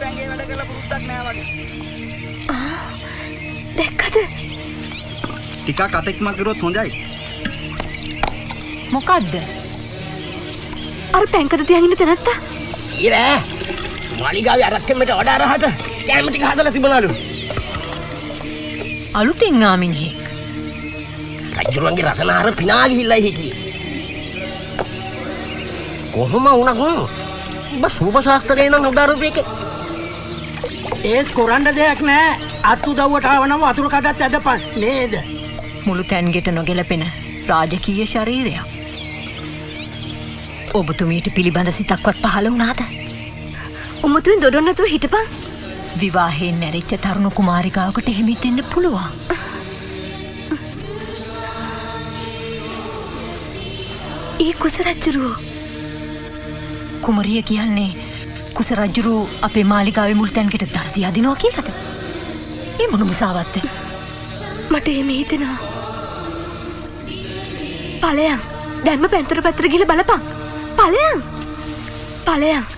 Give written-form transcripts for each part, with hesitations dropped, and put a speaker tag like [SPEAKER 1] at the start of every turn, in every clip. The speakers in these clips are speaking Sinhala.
[SPEAKER 1] පැංගේ වැඩ කරලා පුරුද්දක් නෑ වගේ.
[SPEAKER 2] දැක්කද?
[SPEAKER 1] ටිකක් අතෙක්ම කරුවොත් හොඳයි.
[SPEAKER 2] මොකද්ද? අර පැංකට තියන් ඉන්න තැනත්තා.
[SPEAKER 3] ඊරෑ මාලිගාවේ අරක්කෙමට වඩා රහට කැම ටික හදලා තිබුණලු.
[SPEAKER 2] අලුතින් ආමිනියෙක්.
[SPEAKER 3] රජුරුවන්ගේ රසනාර පිනා ගිහිල්ලා හිටියේ. කොහොම වුණත් ඔබ සූප ශාස්ත්‍රයේ නම් උදාරුපේක.
[SPEAKER 4] ඒත් කරන්න දෙයක් නෑ. අත් උදව්වට ආවනම් වතුර කඩත් ඇදපන් නේද?
[SPEAKER 2] මුළු තැන්ගෙට නොගැලපෙන රාජකීය ශරීරයක්. ඔබතුමීට පිළිබඳ සිතක්වත් පහළ වුණාද? උමතුන් දොඩොන් නැතුව හිටපන්. විවාහයෙන් නැරිච්ච තරුණ කුමාරිකාවකට හිමිත් දෙන්න පුළුවන්. ඒ කුසරජ්ජුරුවෝ. කුමරිය කියන්නේ කුසරජ්ජුරුවෝ අපේ මාලිගාවේ මුල් තැන්ගෙට දරදී අදිනවා කියලාද? ඒ මොන මුසාවත්ද? මට එහෙම හිතෙනවා. ඵලයන් දැම්ම පැන්තර පැත්තට ගිහලා බලපන්. ඵලයන්. ඵලයන්.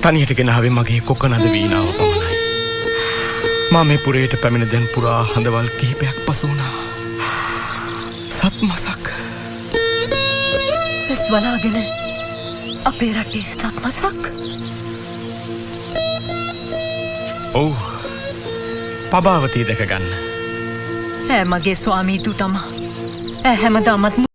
[SPEAKER 5] තනියට ගෙනාවේ මගේ කොකනද වීණාව පමණයි. මා මේ පුරයට පැමිණ දැන් පුරා හඳවල් කිහිපයක් පසු වුණා. සත් මසක්.
[SPEAKER 2] එස් වලාගෙන අපේ රටේ සත් මසක්.
[SPEAKER 5] ඔව්. පබාවතී දැක ගන්න.
[SPEAKER 2] ඈ මගේ ස්වාමී දූ තමා. ඈ හැමදාමත්